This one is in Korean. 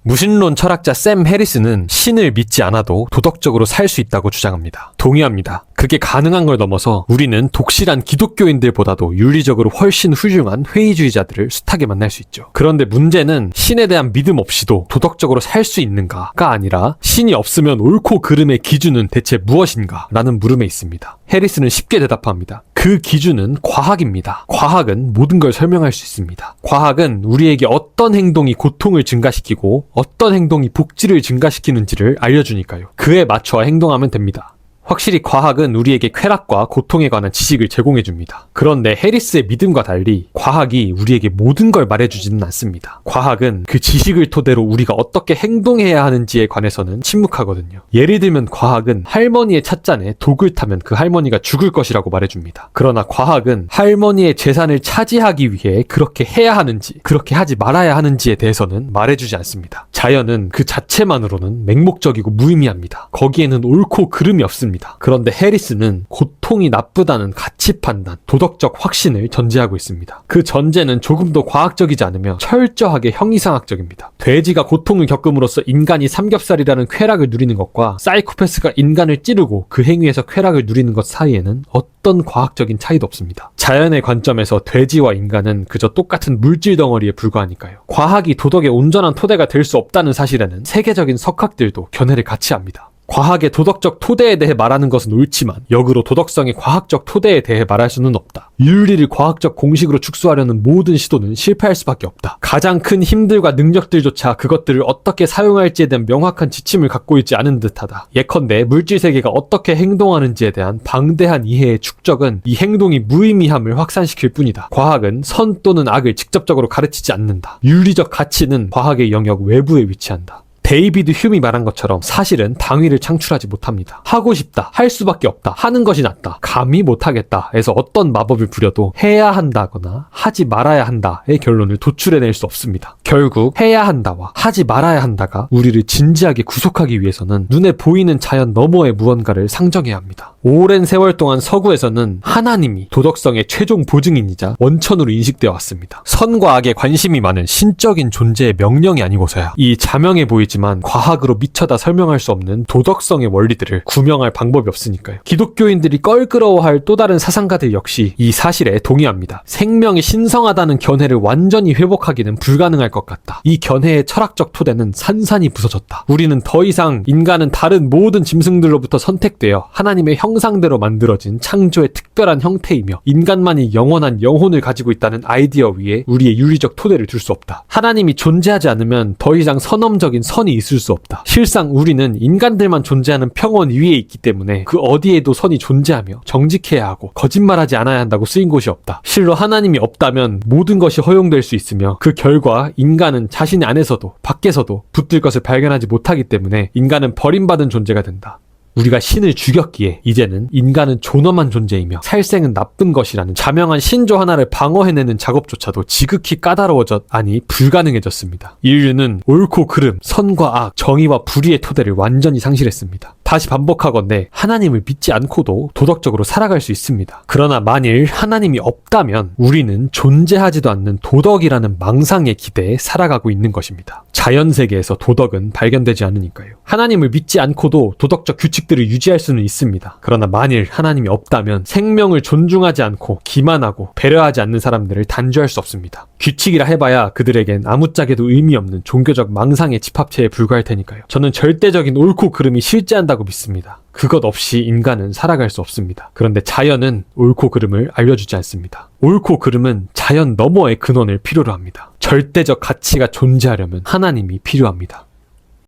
무신론 철학자 샘 해리스는 신을 믿지 않아도 도덕적으로 살 수 있다고 주장합니다. 동의합니다. 그게 가능한 걸 넘어서 우리는 독실한 기독교인들보다도 윤리적으로 훨씬 훌륭한 회의주의자들을 숱하게 만날 수 있죠. 그런데 문제는 신에 대한 믿음 없이도 도덕적으로 살 수 있는가가 아니라 신이 없으면 옳고 그름의 기준은 대체 무엇인가? 라는 물음에 있습니다. 해리스는 쉽게 대답합니다. 그 기준은 과학입니다. 과학은 모든 걸 설명할 수 있습니다. 과학은 우리에게 어떤 행동이 고통을 증가시키고 어떤 행동이 복지를 증가시키는지를 알려주니까요. 그에 맞춰 행동하면 됩니다. 확실히 과학은 우리에게 쾌락과 고통에 관한 지식을 제공해줍니다. 그런데 해리스의 믿음과 달리 과학이 우리에게 모든 걸 말해주지는 않습니다. 과학은 그 지식을 토대로 우리가 어떻게 행동해야 하는지에 관해서는 침묵하거든요. 예를 들면 과학은 할머니의 찻잔에 독을 타면 그 할머니가 죽을 것이라고 말해줍니다. 그러나 과학은 할머니의 재산을 차지하기 위해 그렇게 해야 하는지 그렇게 하지 말아야 하는지에 대해서는 말해주지 않습니다. 자연은 그 자체만으로는 맹목적이고 무의미합니다. 거기에는 옳고 그름이 없습니다. 그런데 해리스는 고통이 나쁘다는 가치 판단, 도덕적 확신을 전제하고 있습니다. 그 전제는 조금도 과학적이지 않으며 철저하게 형이상학적입니다. 돼지가 고통을 겪음으로써 인간이 삼겹살이라는 쾌락을 누리는 것과 사이코패스가 인간을 찌르고 그 행위에서 쾌락을 누리는 것 사이에는 어떤 과학적인 차이도 없습니다. 자연의 관점에서 돼지와 인간은 그저 똑같은 물질 덩어리에 불과하니까요. 과학이 도덕의 온전한 토대가 될 수 없다는 사실에는 세계적인 석학들도 견해를 같이 합니다. 과학의 도덕적 토대에 대해 말하는 것은 옳지만 역으로 도덕성의 과학적 토대에 대해 말할 수는 없다. 윤리를 과학적 공식으로 축소하려는 모든 시도는 실패할 수밖에 없다. 가장 큰 힘들과 능력들조차 그것들을 어떻게 사용할지에 대한 명확한 지침을 갖고 있지 않은 듯하다. 예컨대 물질 세계가 어떻게 행동하는지에 대한 방대한 이해의 축적은 이 행동이 무의미함을 확산시킬 뿐이다. 과학은 선 또는 악을 직접적으로 가르치지 않는다. 윤리적 가치는 과학의 영역 외부에 위치한다. 데이비드 휴미 말한 것처럼 사실은 당위를 창출하지 못합니다. 하고 싶다, 할 수밖에 없다, 하는 것이 낫다, 감히 못하겠다 에서 어떤 마법을 부려도 해야 한다거나 하지 말아야 한다의 결론을 도출해낼 수 없습니다. 결국 해야 한다와 하지 말아야 한다가 우리를 진지하게 구속하기 위해서는 눈에 보이는 자연 너머의 무언가를 상정해야 합니다. 오랜 세월 동안 서구에서는 하나님이 도덕성의 최종 보증인이자 원천으로 인식되어 왔습니다. 선과 악에 관심이 많은 신적인 존재의 명령이 아니고서야 이 자명해 보이지만 과학으로 미쳐다 설명할 수 없는 도덕성의 원리들을 구명할 방법이 없으니까요. 기독교인들이 껄끄러워할 또 다른 사상가들 역시 이 사실에 동의합니다. 생명이 신성하다는 견해를 완전히 회복하기는 불가능할 것 같다. 이 견해의 철학적 토대는 산산이 부서졌다. 우리는 더 이상 인간은 다른 모든 짐승들로부터 선택되어 하나님의 형상대로 만들어진 창조의 특별한 형태이며 인간만이 영원한 영혼을 가지고 있다는 아이디어 위에 우리의 윤리적 토대를 둘 수 없다. 하나님이 존재하지 않으면 더 이상 선엄적인 선이 있을 수 없다. 실상 우리는 인간들만 존재하는 평원 위에 있기 때문에 그 어디에도 선이 존재하며 정직해야 하고 거짓말하지 않아야 한다고 쓰인 곳이 없다. 실로 하나님이 없다면 모든 것이 허용될 수 있으며 그 결과 인간은 자신 안에서도 밖에서도 붙들 것을 발견하지 못하기 때문에 인간은 버림받은 존재가 된다. 우리가 신을 죽였기에 이제는 인간은 존엄한 존재이며 살생은 나쁜 것이라는 자명한 신조 하나를 방어해내는 작업조차도 지극히 까다로워졌 아니 불가능해졌습니다. 인류는 옳고 그름, 선과 악, 정의와 불의의 토대를 완전히 상실했습니다. 다시 반복하건대 하나님을 믿지 않고도 도덕적으로 살아갈 수 있습니다. 그러나 만일 하나님이 없다면 우리는 존재하지도 않는 도덕이라는 망상의 기대에 살아가고 있는 것입니다. 자연세계에서 도덕은 발견되지 않으니까요. 하나님을 믿지 않고도 도덕적 규칙들을 유지할 수는 있습니다. 그러나 만일 하나님이 없다면 생명을 존중하지 않고 기만하고 배려하지 않는 사람들을 단죄할 수 없습니다. 규칙이라 해봐야 그들에겐 아무짝에도 의미 없는 종교적 망상의 집합체에 불과할 테니까요. 저는 절대적인 옳고 그름이 실제한다고 믿습니다. 그것 없이 인간은 살아갈 수 없습니다. 그런데 자연은 옳고 그름을 알려주지 않습니다. 옳고 그름은 자연 너머의 근원을 필요로 합니다. 절대적 가치가 존재하려면 하나님이 필요합니다.